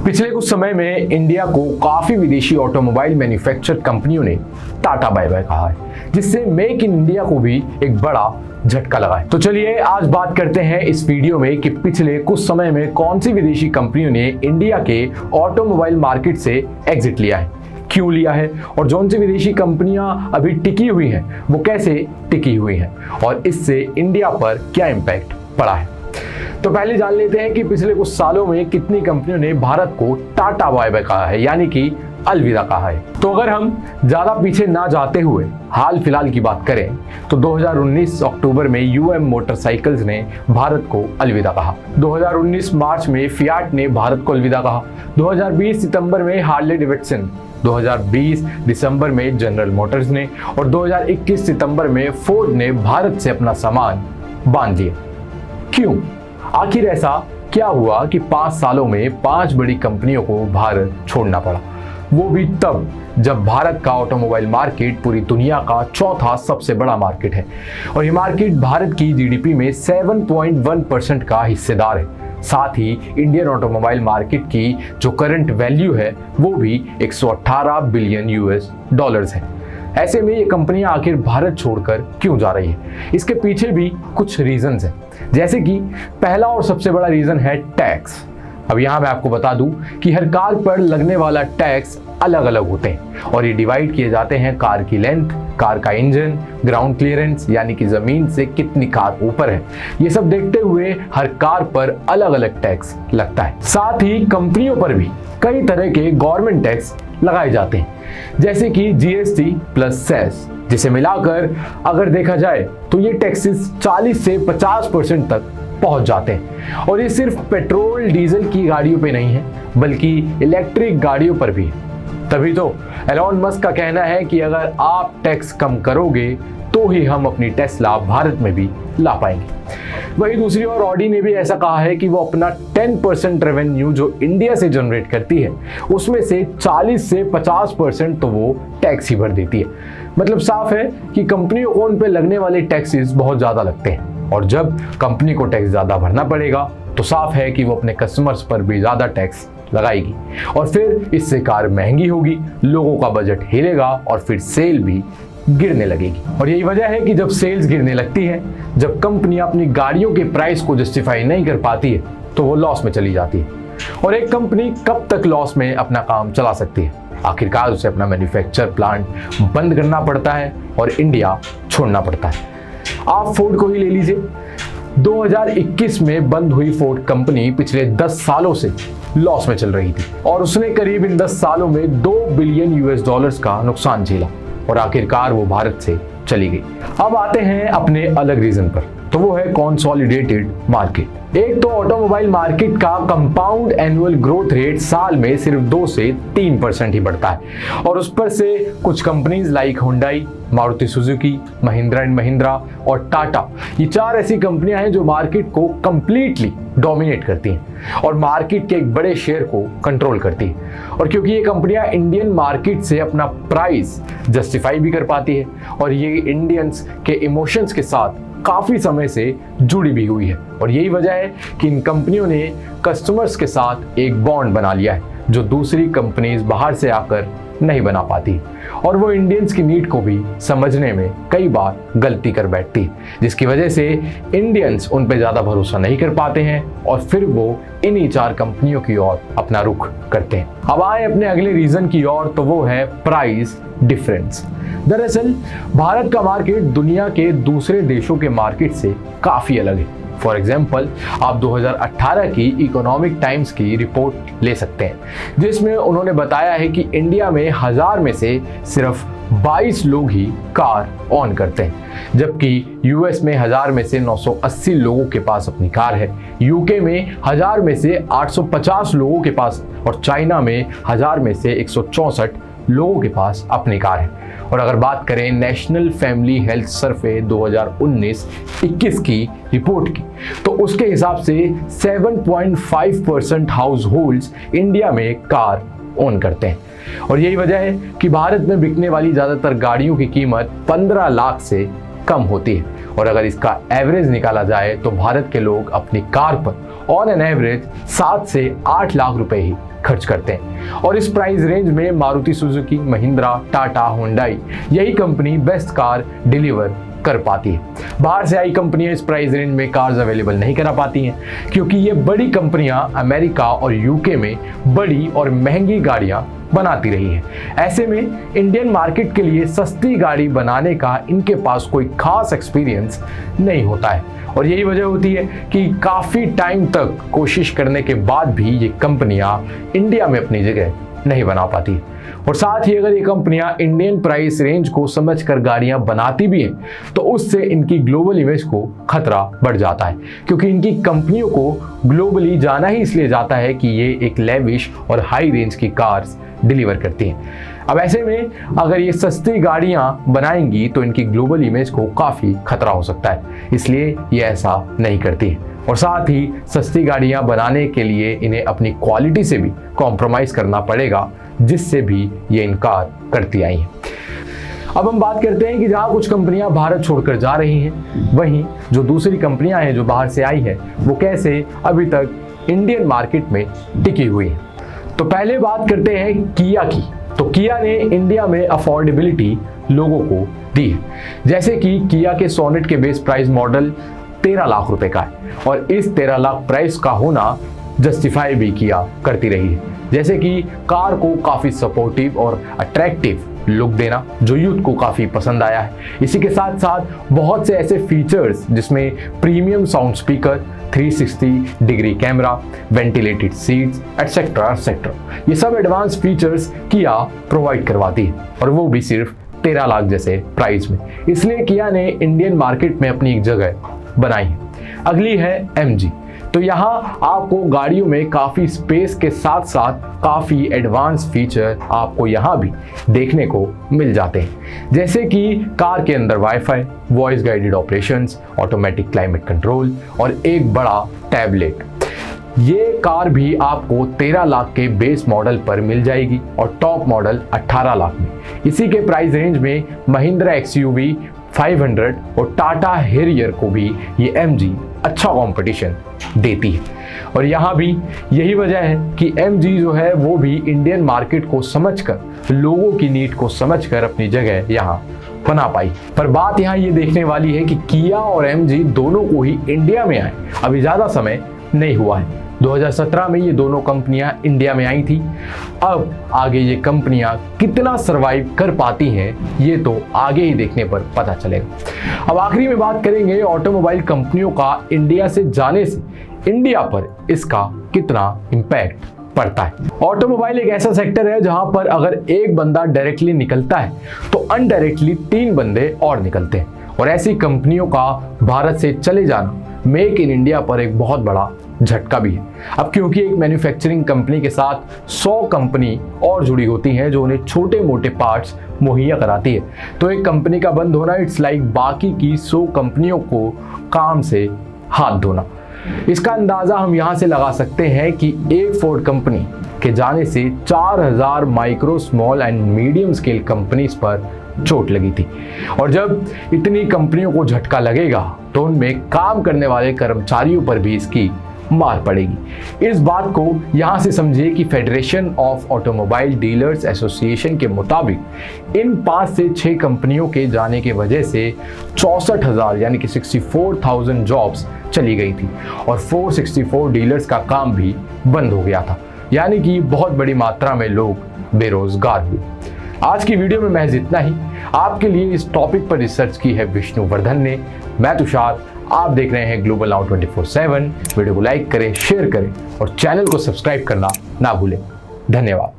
पिछले कुछ समय में इंडिया को काफी विदेशी ऑटोमोबाइल मैन्युफैक्चर कंपनियों ने टाटा बाय बाय कहा है, जिससे मेक इन इंडिया को भी एक बड़ा झटका लगा है। तो चलिए आज बात करते हैं इस वीडियो में कि पिछले कुछ समय में कौन सी विदेशी कंपनियों ने इंडिया के ऑटोमोबाइल मार्केट से एग्जिट लिया है, क्यों लिया है, और कौन सी विदेशी कंपनियां अभी टिकी हुई हैं वो कैसे टिकी हुई हैं और इससे इंडिया पर क्या इम्पैक्ट पड़ा है। तो पहले जान लेते हैं कि पिछले कुछ सालों में कितनी कंपनियों ने भारत को टाटा बाय बाय कहा है, यानी कि अलविदा कहा है। तो अगर हम ज्यादा पीछे ना जाते हुए हाल फिलहाल की बात करें तो 2019 अक्टूबर में यूएम मोटरसाइकिल्स ने भारत को अलविदा कहा। 2019 मार्च में फियाट ने भारत को अलविदा कहा। 2020 सितंबर में हार्ले डेविडसन, 2020 दिसंबर में जनरल मोटर्स ने और 2021 सितंबर में फोर्ड ने भारत से अपना सामान बांध लिया। क्यों? आखिर ऐसा क्या हुआ कि 5 सालों में 5 बड़ी कंपनियों को भारत छोड़ना पड़ा, वो भी तब जब भारत का ऑटोमोबाइल मार्केट पूरी दुनिया का चौथा सबसे बड़ा मार्केट है और ये मार्केट भारत की जीडीपी में 7.1% का हिस्सेदार है। साथ ही इंडियन ऑटोमोबाइल मार्केट की जो करंट वैल्यू है वो भी 118 बिलियन यूएस डॉलर्स है। ऐसे में ये कंपनियां आखिर भारत छोड़कर क्यों जा रही है, इसके पीछे भी कुछ रीजंस हैं। जैसे कि पहला और सबसे बड़ा रीजन है टैक्स। अब यहाँ मैं आपको बता दूं कि हर कार पर लगने वाला टैक्स अलग अलग होते हैं और ये डिवाइड किए जाते हैं कार की लेंथ, कार का इंजन, ग्राउंड क्लियरेंस यानी कि जमीन से कितनी कार ऊपर है, ये सब देखते हुए हर कार पर अलग अलग टैक्स लगता है। साथ ही कंपनियों पर भी कई तरह के गवर्नमेंट टैक्स लगाए जाते हैं, जैसे कि जीएसटी प्लस सेस, जिसे मिलाकर अगर देखा जाए तो ये टैक्सेस 40 से 50% तक पहुंच जाते हैं। और ये सिर्फ पेट्रोल डीजल की गाड़ियों पे नहीं है बल्कि इलेक्ट्रिक गाड़ियों पर भी है। तभी तो एलोन मस्क का कहना है कि अगर आप टैक्स कम करोगे तो ही हम अपनी टेस्ला भारत में भी ला पाएंगे। वहीं दूसरी ओर ऑडी ने भी ऐसा कहा है कि वो अपना 10% रेवेन्यू जो इंडिया से जनरेट करती है उसमें से 40 से 50% तो वो टैक्स ही भर देती है। मतलब साफ है कि कंपनियों को उन पे लगने वाले टैक्सेस बहुत ज्यादा लगते हैं और जब कंपनी को टैक्स ज्यादा भरना पड़ेगा तो साफ है कि वो अपने कस्टमर्स पर भी ज्यादा टैक्स लगाएगी और फिर इससे कार महंगी होगी, लोगों का बजट हिलेगा और फिर सेल भी गिरने लगेगी। और यही वजह है कि जब सेल्स गिरने लगती है, जब कंपनी अपनी गाड़ियों के प्राइस को जस्टिफाई नहीं कर पाती है तो वो लॉस में चली जाती है। और एक कंपनी कब तक लॉस में अपना काम चला सकती है? आखिरकार उसे अपना मैन्युफैक्चर प्लांट बंद करना पड़ता है और इंडिया छोड़ना पड़ता है। आप फोर्ड को ही ले लीजिए। 2021 में बंद हुई फोर्ड कंपनी पिछले 10 सालों से लॉस में चल रही थी और उसने करीब इन 10 सालों में 2 बिलियन यूएस डॉलर्स का नुकसान झेला और आखिरकार वो भारत से चली गई। अब आते हैं अपने अलग रीजन पर, तो वो है कंसोलिडेटेड मार्केट। एक तो ऑटोमोबाइल मार्केट का कंपाउंड एनुअल ग्रोथ रेट साल में सिर्फ 2 से 3% ही बढ़ता है और उस पर से कुछ companies like Hyundai, Maruti Suzuki, Mahindra and Mahindra और टाटा, ये 4 ऐसी कंपनियां हैं जो मार्केट को कंप्लीटली डोमिनेट करती हैं और मार्केट के एक बड़े शेयर को कंट्रोल करती है। और क्योंकि ये कंपनियां इंडियन मार्केट से अपना प्राइस जस्टिफाई भी कर पाती है और ये इंडियंस के इमोशंस के साथ काफी समय से जुड़ी भी हुई है और यही वजह है कि इन कंपनियों ने कस्टमर्स के साथ एक बॉन्ड बना लिया है जो दूसरी कंपनीज बाहर से आकर नहीं बना पाती और वो इंडियंस की नीड को भी समझने में कई बार गलती कर बैठती है, जिसकी वजह से इंडियंस उन पे ज्यादा भरोसा नहीं कर पाते हैं और फिर वो इन्हीं 4 कंपनियों की ओर अपना रुख करते हैं। अब आए अपने अगले रीजन की ओर, तो वो है प्राइस डिफरेंस। दरअसल भारत का मार्केट दुनिया के दूसरे देशों के मार्केट से काफी अलग है। फॉर एग्जाम्पल आप 2018 की इकोनॉमिक टाइम्स की रिपोर्ट ले सकते हैं जिसमें उन्होंने बताया है कि इंडिया में 1000 में से सिर्फ 22 लोग ही कार ऑन करते हैं, जबकि यूएस में 1000 में से 980 लोगों के पास अपनी कार है, यूके में 1000 में से 850 लोगों के पास और चाइना में 1000 में से 164 लोगों के पास अपनी कार है। और अगर बात करें नेशनल फैमिली हेल्थ सर्वे 2019-21 की रिपोर्ट की तो उसके हिसाब से 7.5% हाउस होल्ड्स इंडिया में कार ओन करते हैं और यही वजह है कि भारत में बिकने वाली ज़्यादातर गाड़ियों की कीमत 15 लाख से कम होती है और अगर इसका एवरेज निकाला जाए तो भारत के लोग अपनी कार पर ऑन एन एवरेज 7 से 8 लाख रुपए ही खर्च करते हैं। और इस प्राइस रेंज में मारुति सुजुकी, महिंद्रा, टाटा, हुंडई यही कंपनी बेस्ट कार डिलीवर कर पाती है। बाहर से आई कंपनियां इस प्राइस रेंज में कार्स अवेलेबल नहीं करा पाती हैं, क्योंकि ये बड़ी कंपनियां अमेरिका और यूके में बड़ी और महंगी गाड़ियां बनाती रही हैं। ऐसे में इंडियन मार्केट के लिए सस्ती गाड़ी बनाने का इनके पास कोई खास एक्सपीरियंस नहीं होता है। और यही वजह होती है कि काफ़ी टाइम तक कोशिश करने के बाद भी ये कंपनियां इंडिया में अपनी जगह नहीं बना पाती। और साथ ही अगर ये कंपनियां इंडियन प्राइस रेंज को समझकर गाड़ियां बनाती भी हैं, तो उससे इनकी ग्लोबल इमेज को खतरा बढ़ जाता है, क्योंकि इनकी कंपनियों को ग्लोबली जाना ही इसलिए जाता है कि ये एक लेविश और हाई रेंज की कार्स डिलीवर करती हैं। अब ऐसे में अगर ये सस्ती गाड़ियां बनाएंगी तो इनकी ग्लोबल इमेज को काफ़ी खतरा हो सकता है, इसलिए ये ऐसा नहीं करती हैं। और साथ ही सस्ती गाड़ियां बनाने के लिए इन्हें अपनी क्वालिटी से भी कॉम्प्रोमाइज़ करना पड़ेगा, जिससे भी ये इनकार करती आई हैं। अब हम बात करते हैं कि जहाँ कुछ कंपनियां भारत छोड़कर जा रही हैं, वहीं जो दूसरी कंपनियां हैं जो बाहर से आई हैं, वो कैसे अभी तक इंडियन मार्केट में टिकी हुई हैं। तो पहले बात करते हैं किया की। तो किया ने इंडिया में अफोर्डेबिलिटी लोगों को दी है। जैसे कि किया के सोनेट के बेस प्राइस मॉडल 13 लाख रुपए का है, और इस 13 लाख प्राइस का होना जस्टिफाई भी किया करती रही है। जैसे कि कार को काफ़ी सपोर्टिव और अट्रैक्टिव लुक देना, जो यूथ को काफ़ी पसंद आया है। इसी के साथ साथ बहुत से ऐसे फीचर्स जिसमें premium sound speaker, 360 degree camera, ventilated seats etcetera etcetera, ये सब एडवांस फीचर्स किया प्रोवाइड करवाती है, और वो भी सिर्फ 13 लाख जैसे प्राइस में। इसलिए किया ने इंडियन मार्केट में अपनी एक जगह बनाई है। अगली है MG। तो यहाँ आपको गाड़ियों में काफ़ी स्पेस के साथ साथ काफ़ी एडवांस फीचर आपको यहाँ भी देखने को मिल जाते हैं। जैसे कि कार के अंदर wifi, voice guided operations, automatic climate control और एक बड़ा टैबलेट। ये कार भी आपको 13 लाख के बेस मॉडल पर मिल जाएगी और टॉप मॉडल 18 लाख में। इसी के प्राइस रेंज में महिंद्रा XUV 500 और टाटा हैरियर को भी ये MG अच्छा कंपटीशन देती है। और यहाँ भी यही वजह है कि MG जो है वो भी इंडियन मार्केट को समझकर, लोगों की नीड को समझकर अपनी जगह यहाँ बना पाई। पर बात यहाँ ये देखने वाली है कि किया और MG दोनों को ही इंडिया में आए अभी ज़्यादा समय नहीं हुआ है। 2017 में ये दोनों कंपनियां इंडिया में आई थी। अब आगे ये कंपनियां कितना सरवाइव कर पाती हैं, ये तो आगे ही देखने पर पता चलेगा। अब आखिरी में बात करेंगे ऑटोमोबाइल कंपनियों का इंडिया से जाने से इंडिया पर इसका कितना इम्पैक्ट पड़ता है। ऑटोमोबाइल एक ऐसा सेक्टर है जहां पर अगर एक बंदा डायरेक्टली निकलता है तो अनडायरेक्टली 3 बंदे और निकलते हैं, और ऐसी कंपनियों का भारत से चले जाना मेक इन इंडिया पर एक बहुत बड़ा झटका भी है। अब क्योंकि एक मैन्युफैक्चरिंग कंपनी के साथ 100 कंपनी और जुड़ी होती हैं जो उन्हें छोटे मोटे पार्ट्स मुहैया कराती है, तो एक कंपनी का बंद होना इट्स लाइक बाकी की 100 कंपनियों को काम से हाथ धोना। इसका अंदाज़ा हम यहाँ से लगा सकते हैं कि एक फोर्ड कंपनी के जाने से 4000 micro, small and medium scale companies पर चोट लगी थी। और जब इतनी कंपनियों को झटका लगेगा तो उनमें काम करने वाले कर्मचारियों पर भी इसकी मार पड़ेगी। इस बात को यहाँ से समझिए कि federation of automobile dealers association के मुताबिक इन 5 से 6 कंपनियों के जाने की वजह से 64,000 यानी कि 64,000 जॉब्स चली गई थी, और 464 डीलर्स का काम भी बंद हो गया था, यानी कि बहुत बड़ी मात्रा में लोग बेरोजगार हुए। आज की वीडियो में महज इतना ही। आपके लिए इस टॉपिक पर रिसर्च की है विष्णुवर्धन ने। मैं तुषार, आप देख रहे हैं ग्लोबल नाउ 24/7। वीडियो को लाइक करें, शेयर करें और चैनल को सब्सक्राइब करना ना भूलें। धन्यवाद।